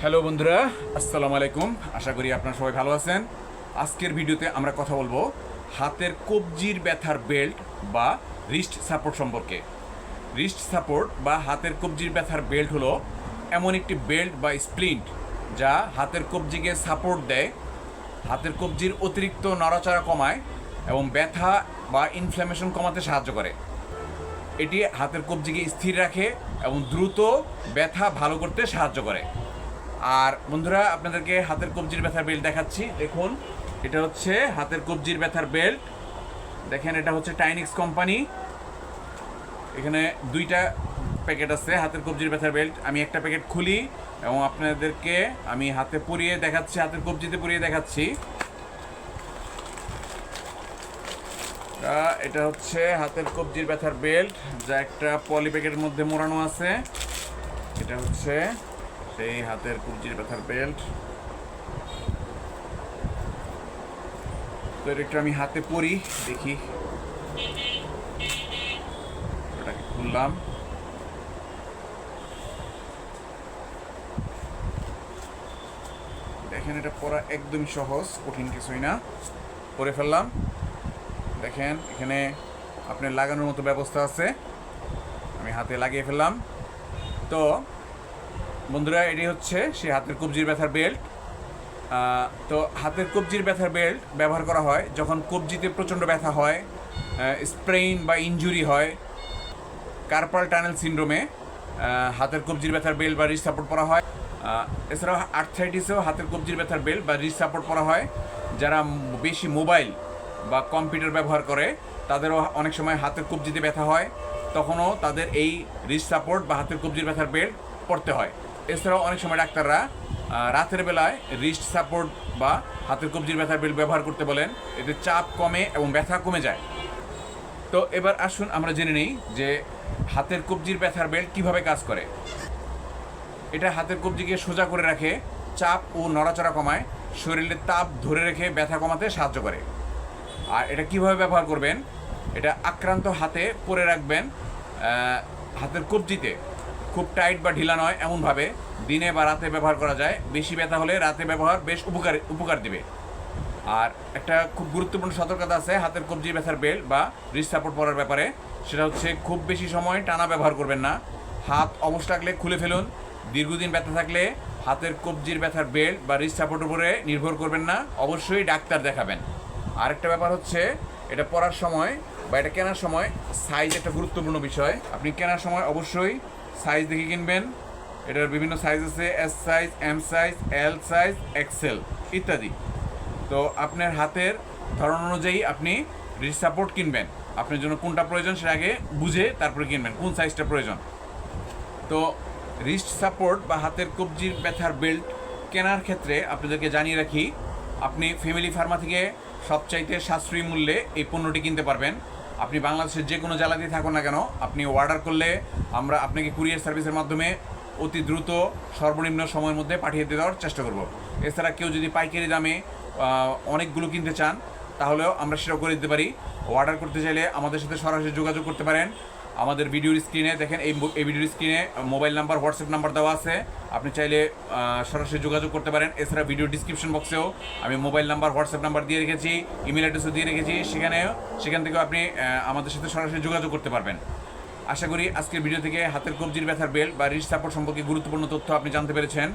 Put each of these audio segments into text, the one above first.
Hello বন্ধুরা, আসসালামু আলাইকুম। আশা করি আপনারা সবাই ভালো আছেন। আজকের ভিডিওতে আমরা কথা বলবো হাতের কবজির ব্যথার বেল্ট বা রিস্ট সাপোর্ট সম্পর্কে। রিস্ট সাপোর্ট বা হাতের কবজির ব্যথার বেল্ট হলো এমন একটি বেল্ট বা স্প্লিন্ট যা হাতের কবজিকে সাপোর্ট দেয়, হাতের কবজির অতিরিক্ত নড়াচড়া কমায় এবং ব্যথা বা ইনফ্ল্যামেশন কমাতে সাহায্য করে। এটি হাতের কবজিকে স্থির রাখে এবং দ্রুত ব্যথা ভালো করতে সাহায্য করে। আর বন্ধুরা, আপনাদেরকে হাতের কবজির ব্যথার বেল্ট দেখাচ্ছি। দেখুন, এটা হচ্ছে হাতের কবজির ব্যথার বেল্ট। দেখেন, এটা হচ্ছে টাইনিক্স কোম্পানি। এখানে দুইটা প্যাকেট আছে হাতের কবজির ব্যথার বেল্ট। আমি একটা প্যাকেট খুলি এবং আপনাদেরকে আমি হাতে পরিয়ে দেখাচ্ছি, হাতের কবজিতে পরিয়ে দেখাচ্ছি। এটা হচ্ছে হাতের কবজির ব্যথার বেল্ট, যা একটা পলি প্যাকেটের মধ্যে মোড়ানো আছে। এটা হচ্ছে সেই হাতের কবজির ব্যথার বেল্ট। তো এটা একটু আমি হাতে পরি, দেখি। ওটাকে খুললাম। দেখেন, এটা পরা একদমই সহজ, কঠিন কিছুই না। পরে ফেললাম। দেখেন, এখানে আপনার লাগানোর মতো ব্যবস্থা আছে। আমি হাতে লাগিয়ে ফেললাম। তো বন্ধুরা, এটি হচ্ছে সেই হাতের কবজির ব্যথার বেল্ট। তো হাতের কবজির ব্যথার বেল্ট ব্যবহার করা হয় যখন কবজিতে প্রচণ্ড ব্যথা হয়, স্প্রেইন বা ইনজুরি হয়, কার্পাল টানেল সিন্ড্রোমে হাতের কবজির ব্যথার বেল্ট বা রিস্ট সাপোর্ট পরা হয়। এছাড়াও আর্থ্রাইটিসেও হাতের কবজির ব্যথার বেল্ট বা রিস্ট সাপোর্ট পরা হয়। যারা বেশি মোবাইল বা কম্পিউটার ব্যবহার করে তাদেরও অনেক সময় হাতের কবজিতে ব্যথা হয়, তখনও তাদের এই রিস্ট সাপোর্ট বা হাতের কবজির ব্যথার বেল্ট পরতে হয়। এছাড়াও অনেক সময় ডাক্তাররা রাতের বেলায় রিস্ট সাপোর্ট বা হাতের কবজির ব্যথার বেল্ট ব্যবহার করতে বলেন। এতে চাপ কমে এবং ব্যথা কমে যায়। তো এবার আসুন আমরা জেনে নিই যে হাতের কবজির ব্যথার বেল্ট কীভাবে কাজ করে। এটা হাতের কবজিকে সোজা করে রাখে, চাপ ও নড়াচড়া কমায়, শরীরের তাপ ধরে রেখে ব্যথা কমাতে সাহায্য করে। আর এটা কিভাবে ব্যবহার করবেন, এটা আক্রান্ত হাতে পরে রাখবেন, হাতের কবজিতে খুব টাইট বা ঢিলা নয় এমনভাবে। দিনে বা রাতে ব্যবহার করা যায়। বেশি ব্যথা হলে রাতে ব্যবহার বেশ উপকার দিবে। আর একটা খুব গুরুত্বপূর্ণ সতর্কতা আছে হাতের কবজির ব্যথার বেল্ট বা রিস্ট সাপোর্ট পরার ব্যাপারে। সেটা হচ্ছে খুব বেশি সময় টানা ব্যবহার করবেন না। হাত অবশ থাকলে খুলে ফেলুন। দীর্ঘদিন ব্যথা থাকলে হাতের কবজির ব্যথার বেল্ট বা রিস্ট সাপোর্টের উপরে নির্ভর করবেন না, অবশ্যই ডাক্তার দেখাবেন। আরেকটা ব্যাপার হচ্ছে, এটা পরার সময় বা এটা কেনার সময় সাইজ একটা গুরুত্বপূর্ণ বিষয়। আপনি কেনার সময় অবশ্যই সাইজ দেখে কিনবেন। এটার বিভিন্ন সাইজ আছে, S size, M size, L size, XL ইত্যাদি। তো আপনার হাতের ধরন অনুযায়ী আপনি রিস্ট সাপোর্ট কিনবেন। আপনার জন্য কোনটা প্রয়োজন সেটা আগে বুঝে তারপরে কিনবেন, কোন সাইজটা প্রয়োজন। তো রিস্ট সাপোর্ট বা হাতের কবজির ব্যথার বেল্ট কেনার ক্ষেত্রে আপনাদেরকে জানিয়ে রাখি, আপনি ফ্যামিলি ফার্মা থেকে সবচাইতে সাশ্রয়ী মূল্যে এই পণ্যটি কিনতে পারবেন। আপনি বাংলাদেশের যে কোনো জেলাতেই থাকুন না কেন, আপনি অর্ডার করলে আমরা আপনাকে কুরিয়ার সার্ভিসের মাধ্যমে অতি দ্রুত সর্বনিম্ন সময়ের মধ্যে পাঠিয়ে দেওয়ার চেষ্টা করব। এছাড়া কেউ যদি পাইকারি দামে অনেকগুলো কিনতে চান তাহলেও আমরা সেটাও করে দিতে পারি। অর্ডার করতে চাইলে আমাদের সাথে সরাসরি যোগাযোগ করতে পারেন। আমাদের ভিডিওর স্ক্রিনে দেখেন, এই ভিডিওর স্ক্রিনে মোবাইল নাম্বার, হোয়াটসঅ্যাপ নাম্বার দেওয়া আছে। আপনি চাইলে সরাসরি যোগাযোগ করতে পারেন। এছাড়া ভিডিও ডিসক্রিপশন বক্সেও আমি মোবাইল নাম্বার, হোয়াটসঅ্যাপ নাম্বার দিয়ে রেখেছি, ইমেল অ্যাড্রেসও দিয়ে রেখেছি। সেখান থেকেও আপনি আমাদের সাথে সরাসরি যোগাযোগ করতে পারবেন। আশা করি আজকের ভিডিও থেকে হাতের কবজির ব্যথার বেল্ট বা রিস্ট সাপোর্ট সম্পর্কে গুরুত্বপূর্ণ তথ্য আপনি জানতে পেরেছেন।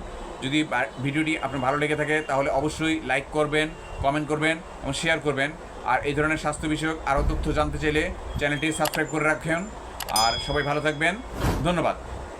যদি ভিডিওটি আপনার ভালো লেগে থাকে তাহলে অবশ্যই লাইক করবেন, কমেন্ট করবেন এবং শেয়ার করবেন। আর এই ধরনের স্বাস্থ্য বিষয়ক আরও তথ্য জানতে চাইলে চ্যানেলটি সাবস্ক্রাইব করে রাখেন। আর সবাই ভালো থাকবেন। ধন্যবাদ।